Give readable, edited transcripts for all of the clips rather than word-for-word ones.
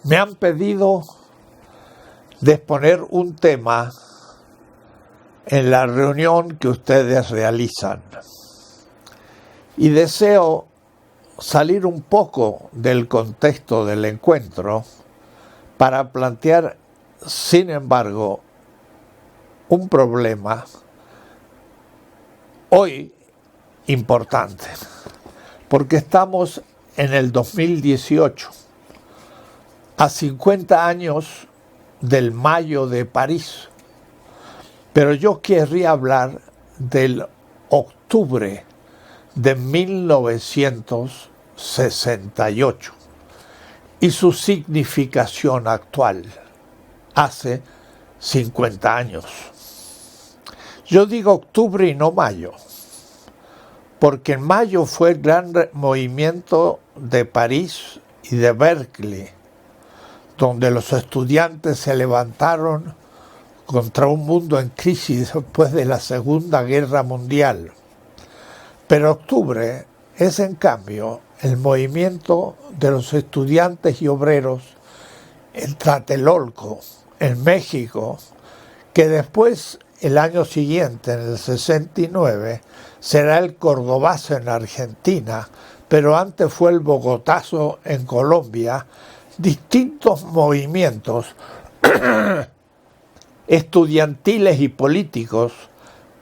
Me han pedido de exponer un tema en la reunión que ustedes realizan y deseo salir un poco del contexto del encuentro para plantear, sin embargo, un problema hoy importante, porque estamos en el 2018, a 50 años del Mayo de París, pero yo querría hablar del octubre de 1968 y su significación actual, hace 50 años. Yo digo octubre y no mayo, porque en mayo fue el gran movimiento de París y de Berkeley, donde los estudiantes se levantaron contra un mundo en crisis después de la Segunda Guerra Mundial. Pero octubre es, en cambio, el movimiento de los estudiantes y obreros en Tlatelolco, en México, que después, el año siguiente, en el 69, será el Cordobazo en Argentina, pero antes fue el Bogotazo en Colombia. Distintos movimientos estudiantiles y políticos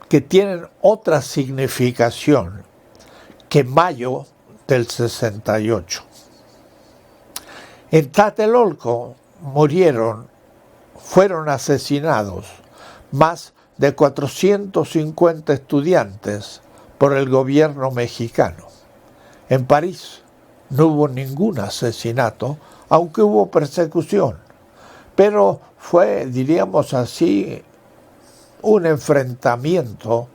que tienen otra significación que mayo del 68. En Tlatelolco fueron asesinados más de 450 estudiantes por el gobierno mexicano. En París no hubo ningún asesinato, aunque hubo persecución, pero fue, diríamos así, un enfrentamiento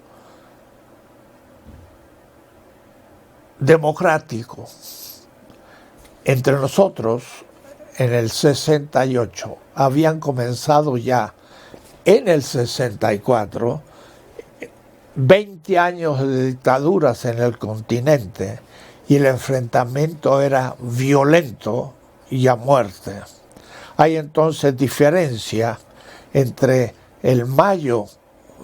democrático. Entre nosotros, en el 68, habían comenzado ya en el 64 20 años de dictaduras en el continente y el enfrentamiento era violento y a muerte. Hay entonces diferencia entre el mayo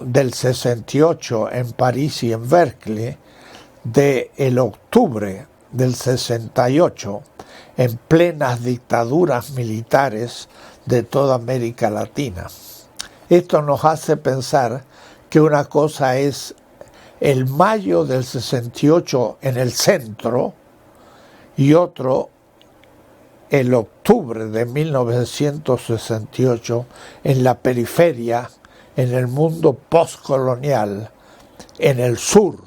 del 68 en París y en Berkeley del octubre del 68 en plenas dictaduras militares de toda América Latina. Esto nos hace pensar que una cosa es el mayo del 68 en el centro y otro el octubre de 1968 en la periferia, en el mundo postcolonial, en el sur,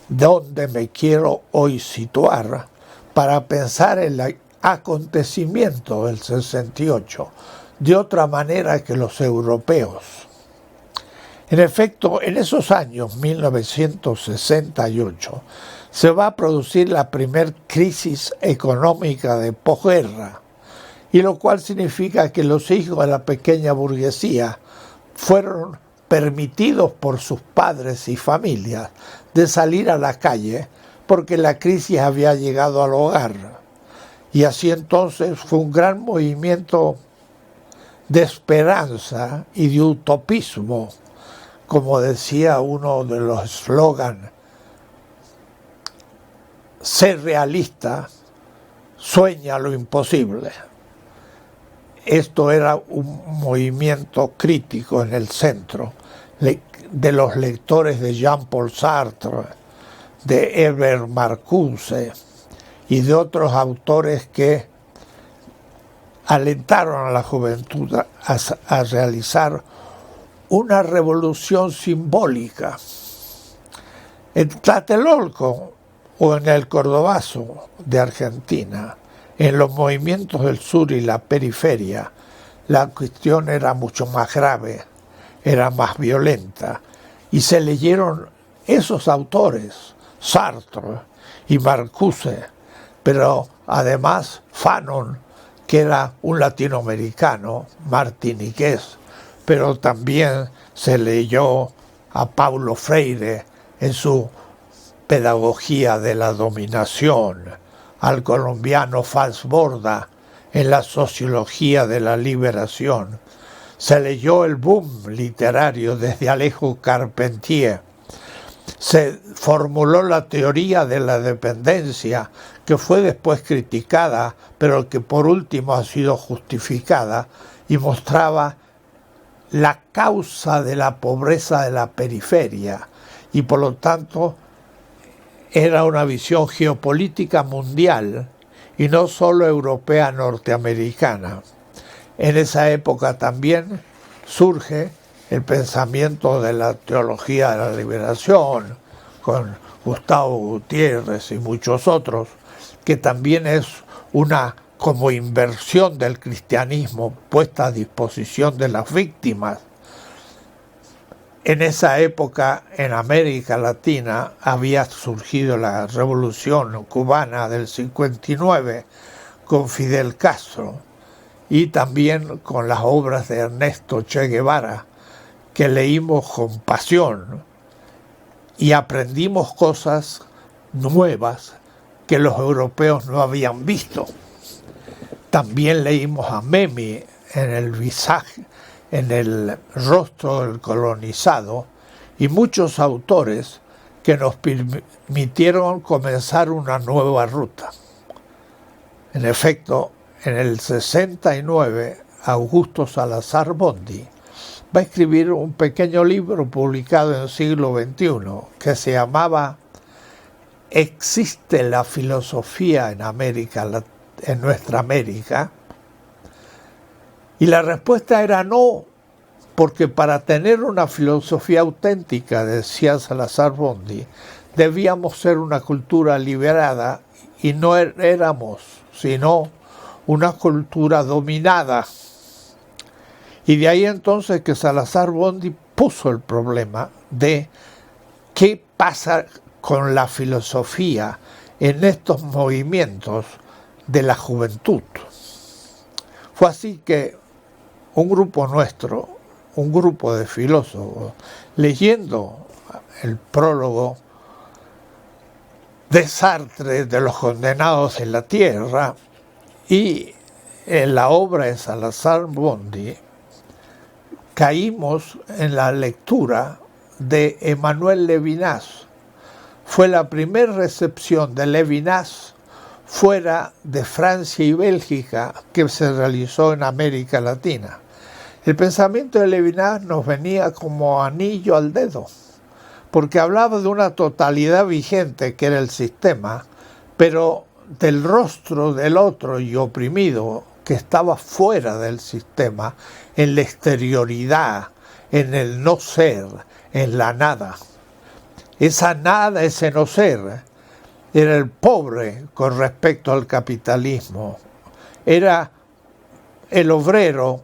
donde me quiero hoy situar para pensar en el acontecimiento del 68 de otra manera que los europeos. En efecto, en esos años, 1968, se va a producir la primer crisis económica de posguerra, y lo cual significa que los hijos de la pequeña burguesía fueron permitidos por sus padres y familias de salir a la calle porque la crisis había llegado al hogar. Y así entonces fue un gran movimiento de esperanza y de utopismo, como decía uno de los eslogans: ser realista, sueña lo imposible. Esto era un movimiento crítico en el centro de los lectores de Jean-Paul Sartre, de Herbert Marcuse y de otros autores que alentaron a la juventud a realizar una revolución simbólica. En Tlatelolco o en el Cordobazo de Argentina, en los movimientos del sur y la periferia, la cuestión era mucho más grave, era más violenta, y se leyeron esos autores, Sartre y Marcuse, pero además Fanon, que era un latinoamericano, martiniqués, pero también se leyó a Paulo Freire en su Pedagogía de la Dominación, al colombiano Falsborda en la sociología de la liberación. Se leyó el boom literario desde Alejo Carpentier. Se formuló la teoría de la dependencia, que fue después criticada, pero que por último ha sido justificada, y mostraba la causa de la pobreza de la periferia, y por lo tanto era una visión geopolítica mundial y no solo europea norteamericana. En esa época también surge el pensamiento de la teología de la liberación, con Gustavo Gutiérrez y muchos otros, que también es una como inversión del cristianismo puesta a disposición de las víctimas. En esa época, en América Latina, había surgido la Revolución Cubana del 59 con Fidel Castro, y también con las obras de Ernesto Che Guevara, que leímos con pasión y aprendimos cosas nuevas que los europeos no habían visto. También leímos a Memmi en el visaje, en el rostro del colonizado, y muchos autores que nos permitieron comenzar una nueva ruta. En efecto, en el 69, Augusto Salazar Bondy va a escribir un pequeño libro publicado en el siglo XXI que se llamaba ¿Existe la filosofía en nuestra América? Y la respuesta era no, porque para tener una filosofía auténtica, decía Salazar Bondy, debíamos ser una cultura liberada, y no éramos, sino una cultura dominada. Y de ahí entonces que Salazar Bondy puso el problema de qué pasa con la filosofía en estos movimientos de la juventud. Fue así que un grupo nuestro, un grupo de filósofos, leyendo el prólogo de Sartre de Los condenados en la tierra, y en la obra de Salazar Bondy, caímos en la lectura de Emmanuel Levinas. Fue la primera recepción de Levinas fuera de Francia y Bélgica que se realizó en América Latina. El pensamiento de Levinas nos venía como anillo al dedo, porque hablaba de una totalidad vigente que era el sistema, pero del rostro del otro y oprimido que estaba fuera del sistema, en la exterioridad, en el no ser, en la nada. Esa nada, ese no ser, era el pobre con respecto al capitalismo, era el obrero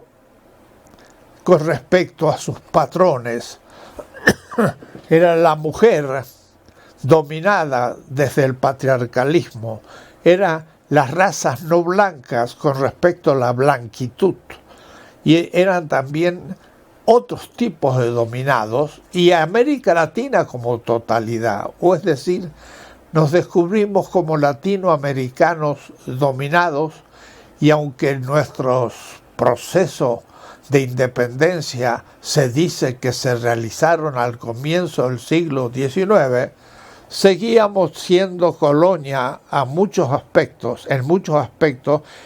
con respecto a sus patrones, era la mujer dominada desde el patriarcalismo, era las razas no blancas con respecto a la blanquitud, y eran también otros tipos de dominados, y América Latina como totalidad, o es decir, nos descubrimos como latinoamericanos dominados, y aunque en nuestros procesos de independencia se dice que se realizaron al comienzo del siglo XIX, seguíamos siendo colonia en muchos aspectos,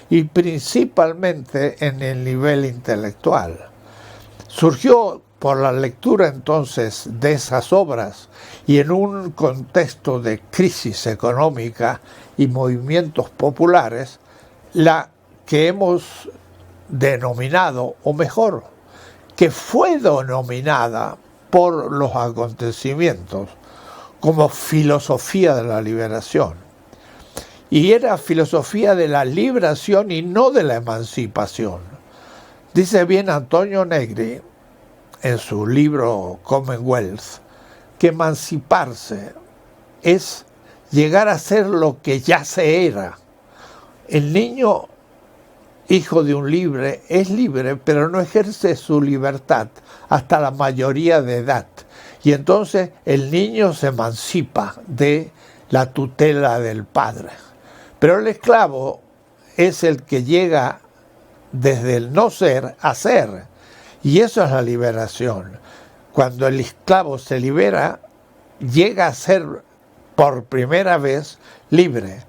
y principalmente en el nivel intelectual. Surgió por la lectura entonces de esas obras y en un contexto de crisis económica y movimientos populares, la que hemos denominado, o mejor, que fue denominada por los acontecimientos como filosofía de la liberación. Y era filosofía de la liberación y no de la emancipación. Dice bien Antonio Negri en su libro Commonwealth que emanciparse es llegar a ser lo que ya se era. El niño, hijo de un libre, es libre, pero no ejerce su libertad hasta la mayoría de edad. Y entonces el niño se emancipa de la tutela del padre. Pero el esclavo es el que llega desde el no ser a ser. Y eso es la liberación. Cuando el esclavo se libera, llega a ser por primera vez libre.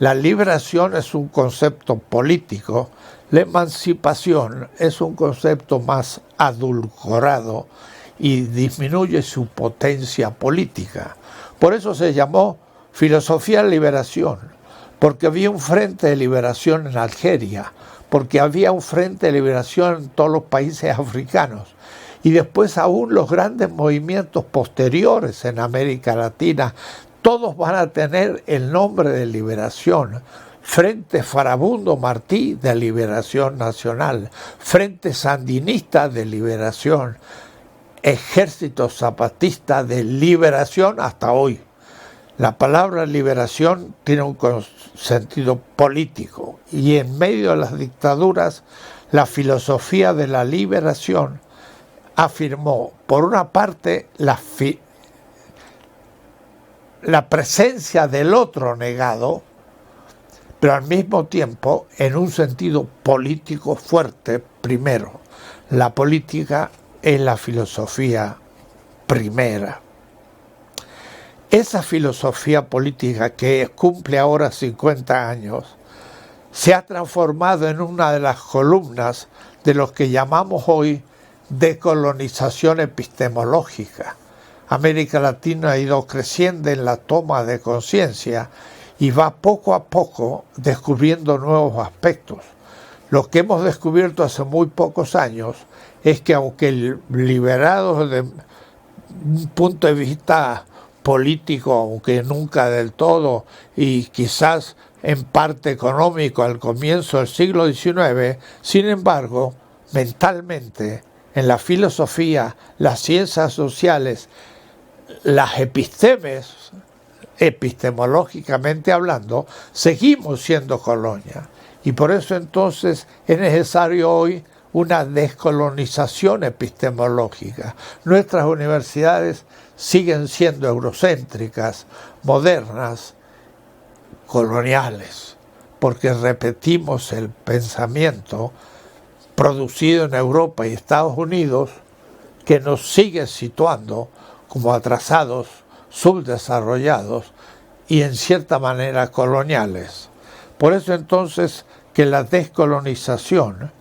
La liberación es un concepto político, la emancipación es un concepto más adulcorado y disminuye su potencia política. Por eso se llamó filosofía de liberación, porque había un frente de liberación en Algeria, porque había un frente de liberación en todos los países africanos. Y después aún los grandes movimientos posteriores en América Latina, todos van a tener el nombre de liberación. Frente Farabundo Martí de Liberación Nacional, Frente Sandinista de Liberación, Ejército Zapatista de Liberación hasta hoy. La palabra liberación tiene un sentido político y en medio de las dictaduras la filosofía de la liberación afirmó, por una parte, la presencia del otro negado, pero al mismo tiempo en un sentido político fuerte primero. La política es la filosofía primera. Esa filosofía política que cumple ahora 50 años se ha transformado en una de las columnas de lo que llamamos hoy decolonización epistemológica. América Latina ha ido creciendo en la toma de conciencia y va poco a poco descubriendo nuevos aspectos. Lo que hemos descubierto hace muy pocos años es que aunque liberados de un punto de vista político, aunque nunca del todo, y quizás en parte económico al comienzo del siglo XIX, sin embargo, mentalmente, en la filosofía, las ciencias sociales, las epistemes, epistemológicamente hablando, seguimos siendo colonia. Y por eso entonces es necesario hoy una descolonización epistemológica. Nuestras universidades siguen siendo eurocéntricas, modernas, coloniales, porque repetimos el pensamiento producido en Europa y Estados Unidos que nos sigue situando como atrasados, subdesarrollados y en cierta manera coloniales. Por eso entonces que la descolonización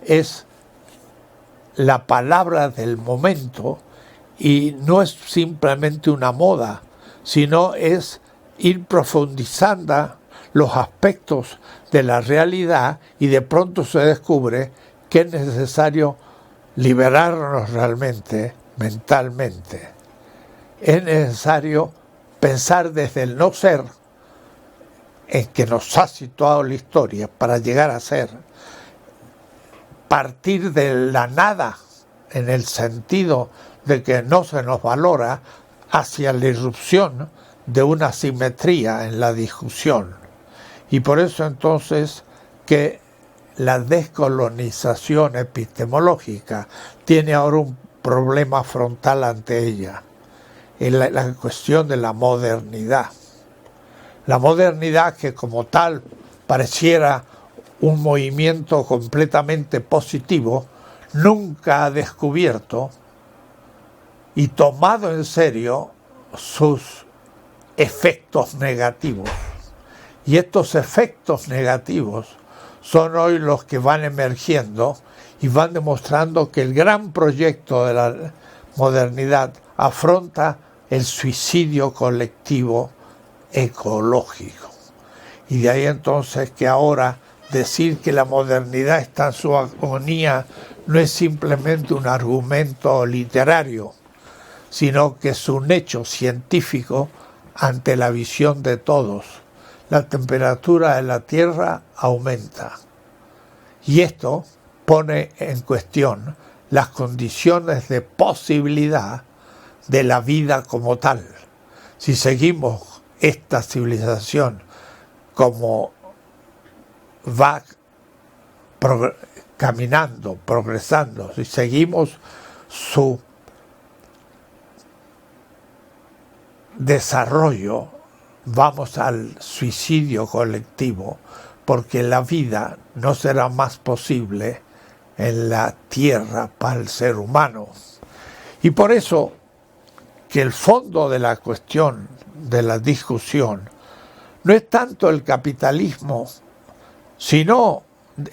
es la palabra del momento y no es simplemente una moda, sino es ir profundizando los aspectos de la realidad y de pronto se descubre que es necesario liberarnos realmente mentalmente. Es necesario pensar desde el no ser en que nos ha situado la historia para llegar a ser, partir de la nada en el sentido de que no se nos valora hacia la irrupción de una simetría en la discusión. Y por eso entonces que la descolonización epistemológica tiene ahora un problema frontal ante ella, en la cuestión de la modernidad. La modernidad que como tal pareciera un movimiento completamente positivo, nunca ha descubierto y tomado en serio sus efectos negativos. Y estos efectos negativos son hoy los que van emergiendo y van demostrando que el gran proyecto de la modernidad afronta el suicidio colectivo ecológico. Y de ahí entonces que ahora decir que la modernidad está en su agonía no es simplemente un argumento literario, sino que es un hecho científico ante la visión de todos. La temperatura de la Tierra aumenta. Y esto pone en cuestión las condiciones de posibilidad de la vida como tal. Si seguimos esta civilización como va caminando, progresando, si seguimos su desarrollo, vamos al suicidio colectivo, porque la vida no será más posible en la tierra para el ser humano. Y por eso que el fondo de la cuestión, de la discusión, no es tanto el capitalismo, sino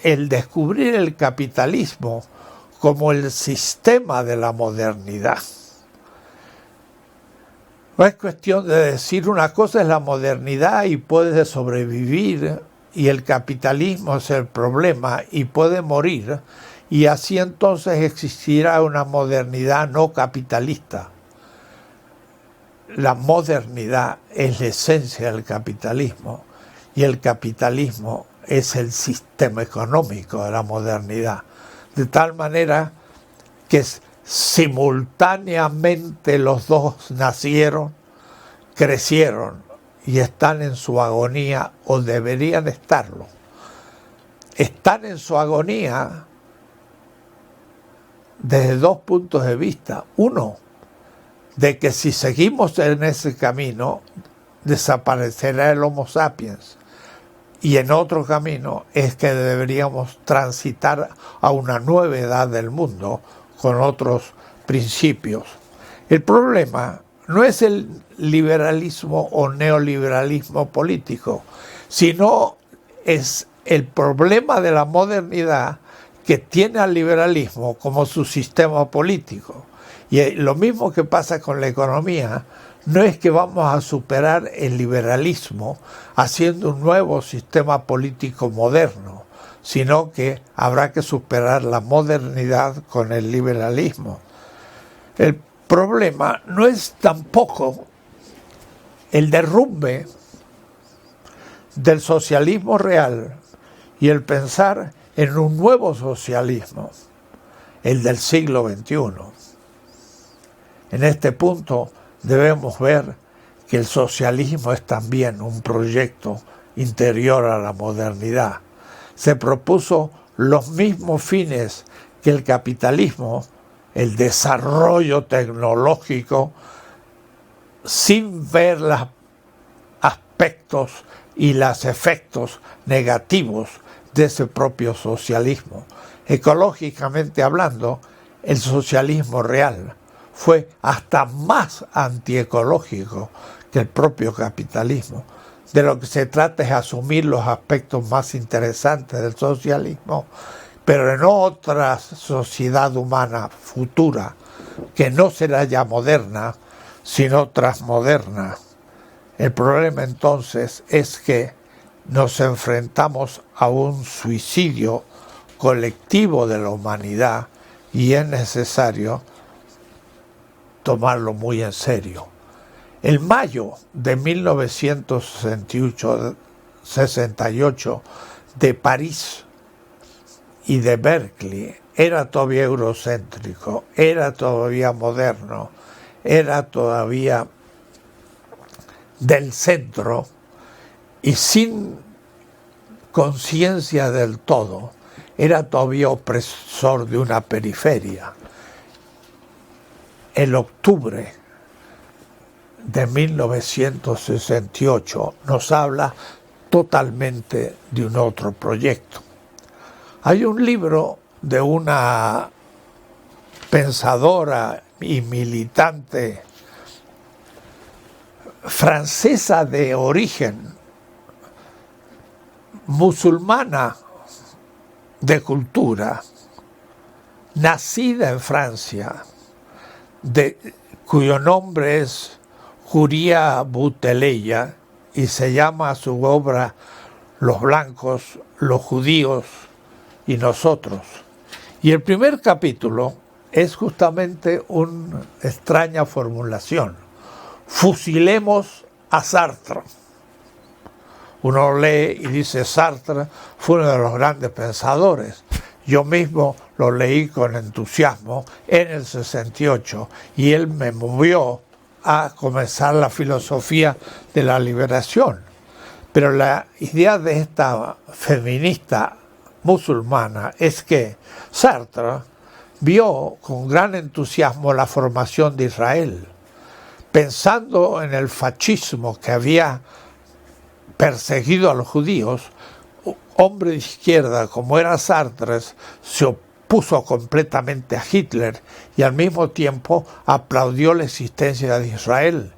el descubrir el capitalismo como el sistema de la modernidad. No es cuestión de decir una cosa es la modernidad y puede sobrevivir y el capitalismo es el problema y puede morir, y así entonces existirá una modernidad no capitalista. La modernidad es la esencia del capitalismo y el capitalismo es el sistema económico de la modernidad, de tal manera que simultáneamente los dos nacieron, crecieron y están en su agonía, o deberían estarlo. Están en su agonía desde dos puntos de vista. Uno, de que si seguimos en ese camino, desaparecerá el Homo sapiens. Y en otro camino es que deberíamos transitar a una nueva edad del mundo con otros principios. El problema no es el liberalismo o neoliberalismo político, sino es el problema de la modernidad que tiene al liberalismo como su sistema político. Y lo mismo que pasa con la economía, no es que vamos a superar el liberalismo haciendo un nuevo sistema político moderno, sino que habrá que superar la modernidad con el liberalismo. El problema no es tampoco el derrumbe del socialismo real y el pensar en un nuevo socialismo, el del siglo XXI. En este punto debemos ver que el socialismo es también un proyecto interior a la modernidad. Se propuso los mismos fines que el capitalismo, el desarrollo tecnológico, sin ver los aspectos y los efectos negativos de ese propio socialismo. Ecológicamente hablando, el socialismo real fue hasta más antiecológico que el propio capitalismo. De lo que se trata es asumir los aspectos más interesantes del socialismo, pero en otra sociedad humana futura, que no será ya moderna, sino transmoderna. El problema entonces es que nos enfrentamos a un suicidio colectivo de la humanidad y es necesario tomarlo muy en serio. En mayo de 1968 de París y de Berkeley era todavía eurocéntrico, era todavía moderno, era todavía del centro y sin conciencia del todo, era todavía opresor de una periferia. El octubre de 1968 nos habla totalmente de un otro proyecto. Hay un libro de una pensadora y militante francesa de origen, musulmana de cultura, nacida en Francia, cuyo nombre es Julia Boutelleya y se llama su obra Los blancos, los judíos y nosotros. Y el primer capítulo es justamente una extraña formulación: fusilemos a Sartre. Uno lee y dice, Sartre fue uno de los grandes pensadores. Yo mismo lo leí con entusiasmo en el 68 y él me movió a comenzar la filosofía de la liberación. Pero la idea de esta feminista musulmana es que Sartre vio con gran entusiasmo la formación de Israel, pensando en el fascismo que había perseguido a los judíos. hombre de izquierda como era Sartre se opuso completamente a Hitler y al mismo tiempo aplaudió la existencia de Israel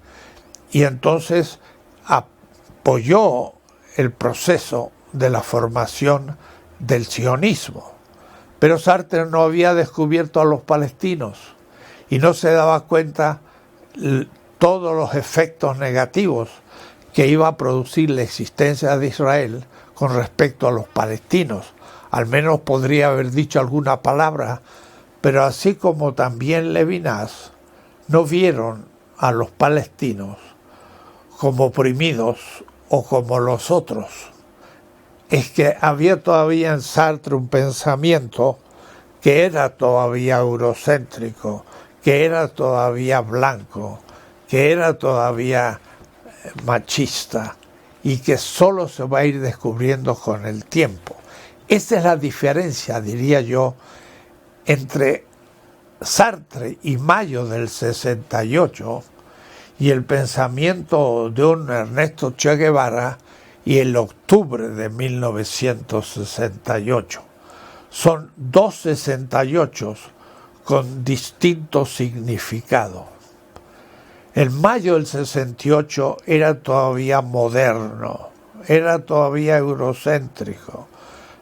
y entonces apoyó el proceso de la formación del sionismo. Pero Sartre no había descubierto a los palestinos y no se daba cuenta todos los efectos negativos que iba a producir la existencia de Israel con respecto a los palestinos. Al menos podría haber dicho alguna palabra, pero así como también Levinas, no vieron a los palestinos como oprimidos o como los otros. Es que había todavía en Sartre un pensamiento que era todavía eurocéntrico, que era todavía blanco, que era todavía machista y que solo se va a ir descubriendo con el tiempo. Esa es la diferencia, diría yo, entre Sartre y mayo del 68 y el pensamiento de un Ernesto Che Guevara y el octubre de 1968. Son dos 68 con distinto significado. El mayo del 68 era todavía moderno, era todavía eurocéntrico.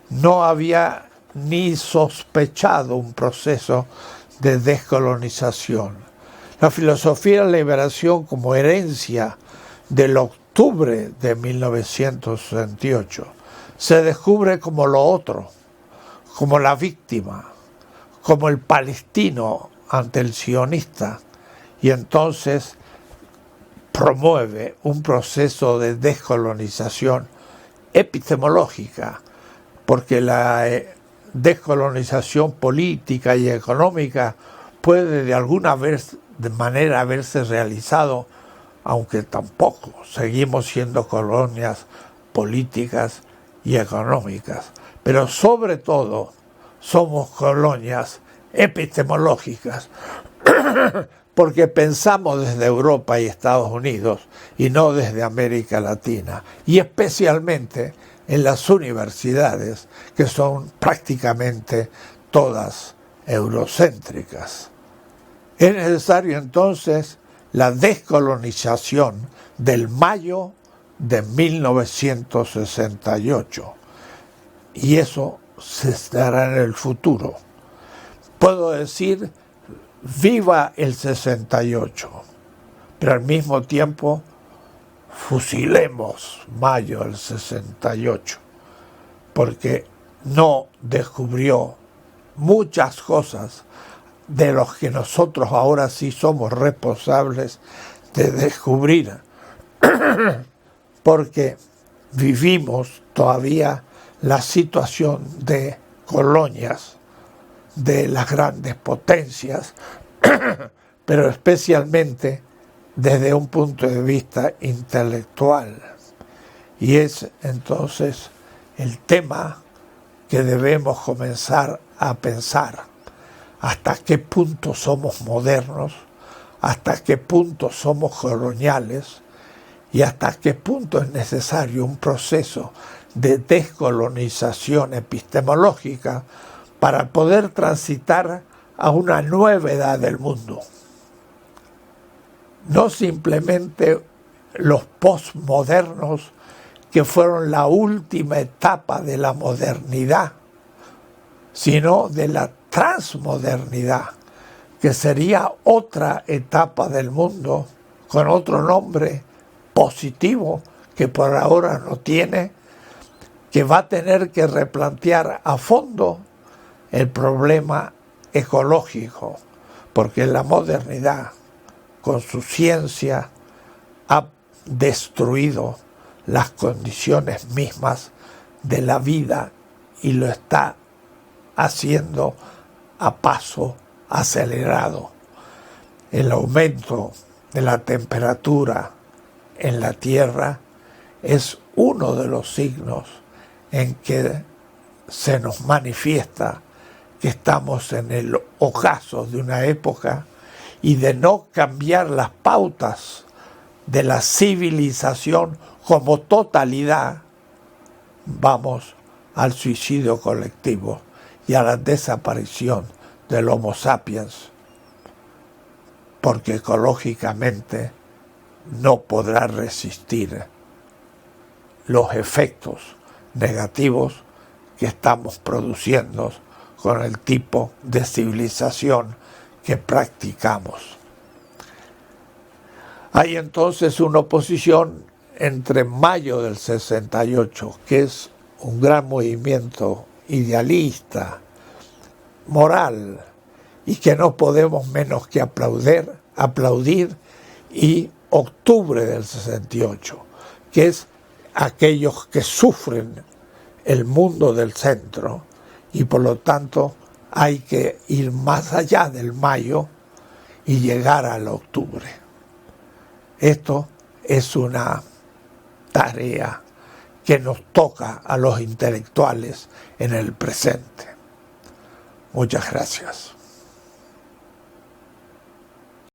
No había ni sospechado un proceso de descolonización. La filosofía de la liberación como herencia del octubre de 1968 se descubre como lo otro, como la víctima, como el palestino ante el sionista, y entonces promueve un proceso de descolonización epistemológica, porque la descolonización política y económica puede de alguna manera haberse realizado, aunque tampoco seguimos siendo colonias políticas y económicas, pero sobre todo somos colonias epistemológicas, porque pensamos desde Europa y Estados Unidos y no desde América Latina, y especialmente en las universidades, que son prácticamente todas eurocéntricas. Es necesario entonces la descolonización del mayo de 1968, y eso se dará en el futuro. Puedo decir, viva el 68, pero al mismo tiempo fusilemos mayo del 68, porque no descubrió muchas cosas de los que nosotros ahora sí somos responsables de descubrir, porque vivimos todavía la situación de colonias de las grandes potencias, pero especialmente desde un punto de vista intelectual. Y es entonces el tema que debemos comenzar a pensar: hasta qué punto somos modernos, hasta qué punto somos coloniales y hasta qué punto es necesario un proceso de descolonización epistemológica para poder transitar a una nueva edad del mundo. No simplemente los postmodernos, que fueron la última etapa de la modernidad, sino de la transmodernidad, que sería otra etapa del mundo con otro nombre positivo que por ahora no tiene, que va a tener que replantear a fondo el problema ecológico, porque la modernidad, con su ciencia, ha destruido las condiciones mismas de la vida y lo está haciendo a paso acelerado. El aumento de la temperatura en la Tierra es uno de los signos en que se nos manifiesta que estamos en el ocaso de una época, y de no cambiar las pautas de la civilización como totalidad, vamos al suicidio colectivo y a la desaparición del Homo sapiens, porque ecológicamente no podrá resistir los efectos negativos que estamos produciendo con el tipo de civilización que practicamos. Hay entonces una oposición entre Mayo del 68, que es un gran movimiento idealista, moral, y que no podemos menos que aplaudir, y Octubre del 68, que es aquellos que sufren el mundo del centro, y por lo tanto hay que ir más allá del Mayo y llegar al Octubre. Esto es una tarea que nos toca a los intelectuales en el presente. Muchas gracias.